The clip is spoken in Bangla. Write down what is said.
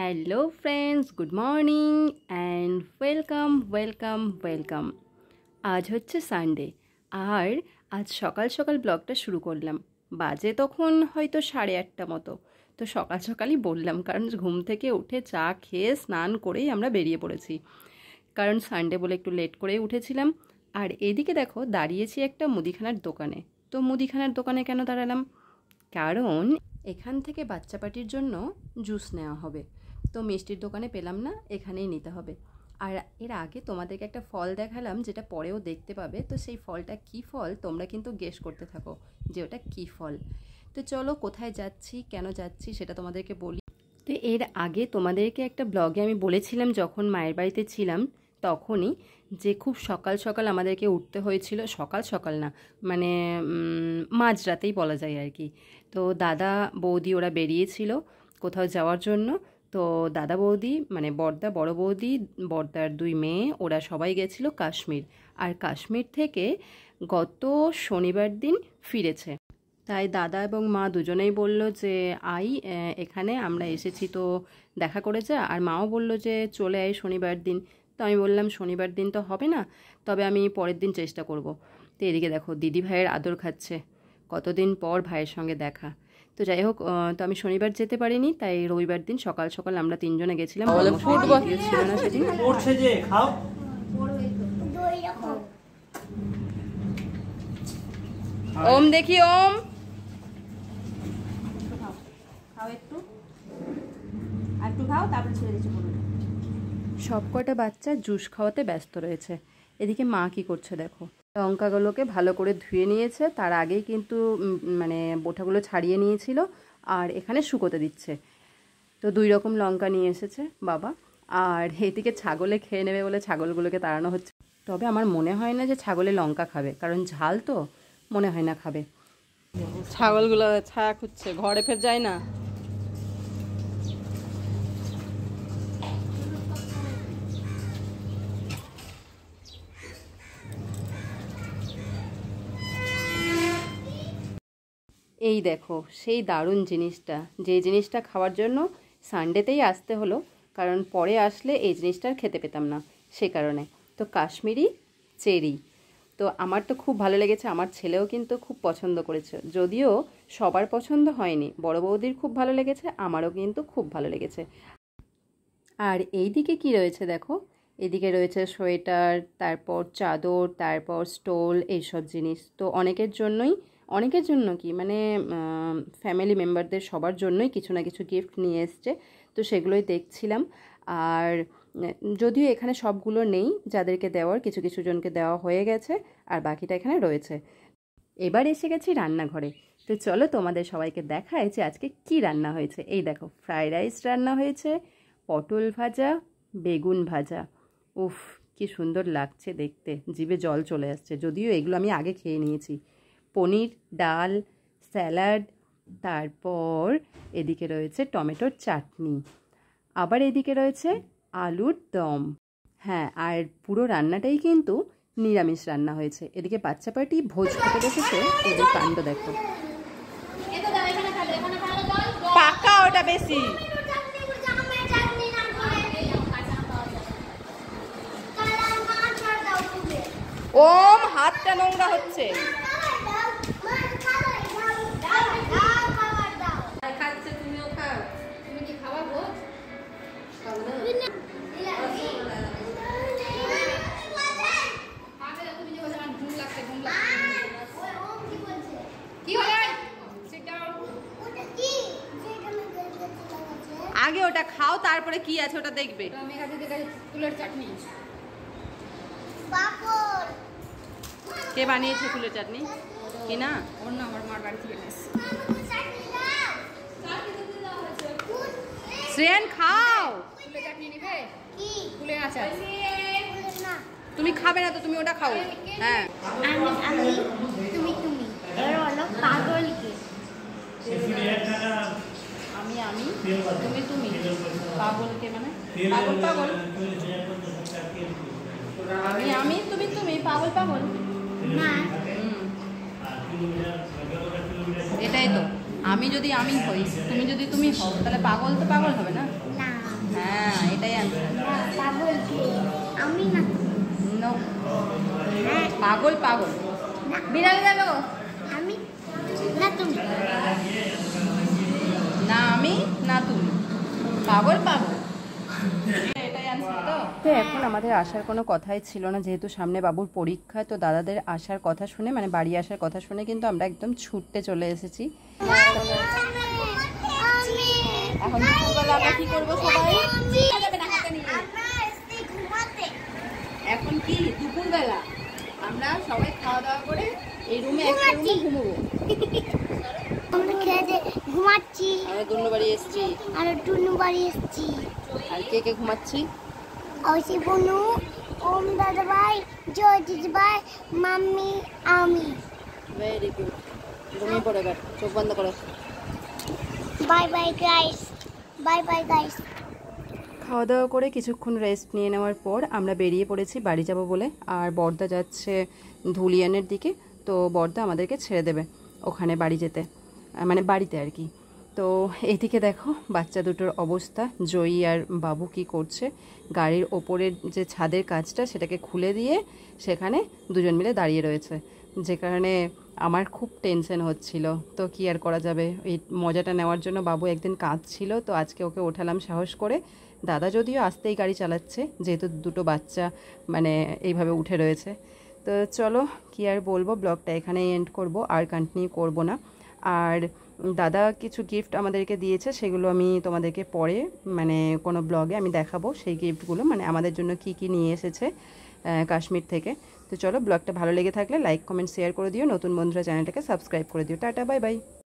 Hello friends, good morning and welcome. আজ হচ্ছে সানডে আর আজ সকাল সকাল ব্লগটা শুরু করলাম। বাজে তখন হয়তো 8:30 মতো। তো সকাল সকালই বললাম, কারণ ঘুম থেকে উঠে চা খেয়ে স্নান করেই আমরা বেরিয়ে পড়েছি, কারণ সানডে বলে একটু লেট করেই উঠেছিলাম। আর এদিকে দেখো দাঁড়িয়েছি একটা মুদিখানার দোকানে। তো মুদিখানার দোকানে কেন দাঁড়ালাম? কারণ এখান থেকে বাচ্চা পার্টির জন্য জুস নেওয়া হবে। তো মিষ্টির দোকানে পেলাম না, এখানেই নিতে হবে। আর এর আগে তোমাদেরকে একটা ফল দেখালাম, যেটা পরেও দেখতে পাবে। তো সেই ফলটা কী ফল তোমরা কিন্তু গেস করতে থাকো যে ওটা কী ফল। তো চলো, কোথায় যাচ্ছি, কেন যাচ্ছি সেটা তোমাদেরকে বলি। তো এর আগে তোমাদেরকে একটা ব্লগে আমি বলেছিলাম, যখন মায়ের বাড়িতে ছিলাম তখনই, যে খুব সকাল সকাল আমাদেরকে উঠতে হয়েছিল। সকাল সকাল না, মানে মাঝরাতেই বলা যায় আর কি। তো দাদা বৌদি ওরা বেরিয়েছিল কোথাও যাওয়ার জন্য। তো দাদা বৌদি মানে বড়দা, বড় বৌদি, বড়দার 2 মেয়ে, ওরা সবাই গেছিল কাশ্মীর। আর কাশ্মীর থেকে গত শনিবার দিন ফিরেছে। তাই দাদা এবং মা দুজনেই বলল যে এখানে আমরা এসেছি, তো দেখা করে যা। আর মাও বলল যে চলে আয় শনিবার দিন। তো আমি বললাম শনিবার দিন তো হবে না, তবে আমি পরের দিন চেষ্টা করব। তো এদিকে দেখো দিদি ভাইয়ের আদর খাচ্ছে, কতদিন পর ভাইয়ের সঙ্গে দেখা। তো যাই হোক, তো আমি শনিবার যেতে পারিনি, তাই রবিবার দিন সকাল সকাল আমরা 3 জনে গেছিলাম। ছিল না সেদিন। ওম দেখি, ওম সব কটা বাচ্চা জুস খাওয়াতে ব্যস্ত রয়েছে। এদিকে মা কি করছে দেখো, লঙ্কাগুলোকে ভালো করে ধুয়ে নিয়েছে। তার আগেই কিন্তু মানে বোঁটাগুলো ছাড়িয়ে নিয়েছিল, আর এখানে শুকোতে দিচ্ছে। তো 2 রকম লঙ্কা নিয়ে এসেছে বাবা। আর এদিকে ছাগলে খেয়ে নেবে বলে ছাগলগুলোকে তাড়ানো হচ্ছে। তবে আমার মনে হয় না যে ছাগলে লঙ্কা খাবে, কারণ ঝাল তো মনে হয় না খাবে। ছাগলগুলো ছায়া খুঁজছে, ঘরে ফের যায় না। এই দেখো সেই দারুণ জিনিসটা, যে জিনিসটা খাওয়ার জন্য সানডেতেই আসতে হলো, কারণ পরে আসলে এই জিনিসটা আর খেতে পেতাম না, সে কারণে। তো কাশ্মীরি চেরি, তো আমার তো খুব ভালো লেগেছে। আমার ছেলেও কিন্তু খুব পছন্দ করেছে, যদিও সবার পছন্দ হয়নি। বড় বৌদির খুব ভালো লেগেছে, আমারও কিন্তু খুব ভালো লেগেছে। আর এই দিকে কি রয়েছে দেখো, এদিকে রয়েছে সোয়েটার, তারপর চাদর, তারপর স্টোল, এইসব জিনিস। তো অনেকের জন্য কি মানে ফ্যামিলি মেম্বারদের সবার জন্যই কিছু না কিছু গিফট নিয়ে এসছে। তো সেগুলোই দেখছিলাম। আর যদিও এখানে সবগুলো নেই, যাদেরকে দেওয়ার কিছু কিছু জনকে দেওয়া হয়ে গেছে, আর বাকিটা এখানে রয়েছে। এবার এসে গেছি রান্নাঘরে। তো চলো তোমাদের সবাইকে দেখায় যে আজকে কি রান্না হয়েছে। এই দেখো, ফ্রাইড রাইস রান্না হয়েছে, পটল ভাজা, বেগুন ভাজা। উফ, কি সুন্দর লাগছে দেখতে, জিভে জল চলে আসছে। যদিও এগুলো আমি আগে খেয়ে নিয়েছি। পনির, ডাল, স্যালাড, তারপর এদিকে রয়েছে টমেটোর চাটনি, আবার এদিকে রয়েছে আলুর দম। হ্যাঁ, আর পুরো রান্নাটাই কিন্তু নিরামিষ রান্না হয়েছে। এদিকে বাচ্চা পার্টি ভোজ খেতে বসেছে, ওদের কাণ্ড দেখো। পাকা ওটা বেশি। ওম, হাতটা নোংরা হচ্ছে। আগে ওটা খাও, তারপরে কি আছে ওটা দেখবে। ফুলের চাটনি কে বানিয়েছে? ফুলের চাটনি কি না? ওর না, আমার মার বাড়ি থেকে এসেছে। শ্রেয়ান খাও, ফুলের চাটনি নিবে? কি ফুলের আচার? তুমি খাবে না তো তুমি ওটা খাও। হ্যাঁ, তুমি এর হলো পাগলকে। আমি তুমি পাগলকে মানে পাগল। আমি তুমি পাগল না। এটাই তো, আমি যদি আমি হই, তুমি যদি তুমি হও, তাহলে পাগল তো পাগল হবে না। পাগল পাগল বিড়াল যাবে গো। আমি না তুমি, না আমি না তুমি, পাগল পাগল। এটাই আনছিল তো। তো এখন আমাদের আসার কোনো কথাই ছিল না, যেহেতু সামনে বাবুর পরীক্ষা। তো দাদাদের আসার কথা শুনে, মানে বাড়ি আসার কথা শুনে কিন্তু আমরা একদম ছুটতে চলে এসেছি। এখন দুপুরবেলা আমরা কি করবো সবাই? এখন কি দুপুরবেলা আমরা সবাই খাওয়া দাওয়া করে এই রুমে একটা রুমে ঘুমবো। আমরা খেয়ে ঘুমাচ্ছি। আমরা দুনু বাড়ি এসেছি। আর টুনু বাড়ি এসেছি। আর কে কে ঘুমাচ্ছি? ঐশী বনু, ওম দাদা ভাই, জয় দিদি ভাই, মাম্মি, আমি। Very good. ঘুমিয়ে পড়ো এবার, চোখ বন্ধ করো। Bye bye guys, bye bye guys. খাওয়া দাওয়া করে কিছুক্ষণ রেস্ট নিয়ে নেওয়ার পর আমরা বেরিয়ে পড়েছি বাড়ি যাব বলে। আর বর্দা যাচ্ছে ধুলিয়ানের দিকে। তো বর্দা আমাদেরকে ছেড়ে দেবে ওখানে বাড়ি যেতে, মানে বাড়িতে আর কি। তো এইদিকে দেখো বাচ্চা দুটোর অবস্থা। জয়ী আর বাবু কি করছে, গাড়ির ওপরের যে ছাদের কাজটা সেটাকে খুলে দিয়ে সেখানে দুজন মিলে দাঁড়িয়ে রয়েছে, যে কারণে আমার খুব টেনশন হচ্ছিল। তো কি আর করা যাবে, এই মজাটা নেওয়ার জন্য বাবু একদিন কাঁদছিল, তো আজকে ওকে ওঠালাম সাহস করে। দাদা যদিও আস্তেই গাড়ি চালাচ্ছে, যেহেতু দুটো বাচ্চা মানে এইভাবে উঠে রয়েছে। তো চলো কি আর বলবো, ব্লগটা এখানেই এন্ড করব, আর কন্টিনিউ করব না। আর দাদা কিছু গিফট আমাদেরকে দিয়েছে, সেগুলো আমি তোমাদেরকে পরে মানে কোনো ব্লগে আমি দেখাবো সেই গিফটগুলো, মানে আমাদের জন্য কি কি নিয়ে এসেছে কাশ্মীর থেকে। তো চলো, ব্লগটা ভালো লেগে থাকলে লাইক কমেন্ট শেয়ার করে দিও, নতুন বন্ধুরা চ্যানেলটাকে সাবস্ক্রাইব করে দিও। Tata, bye bye.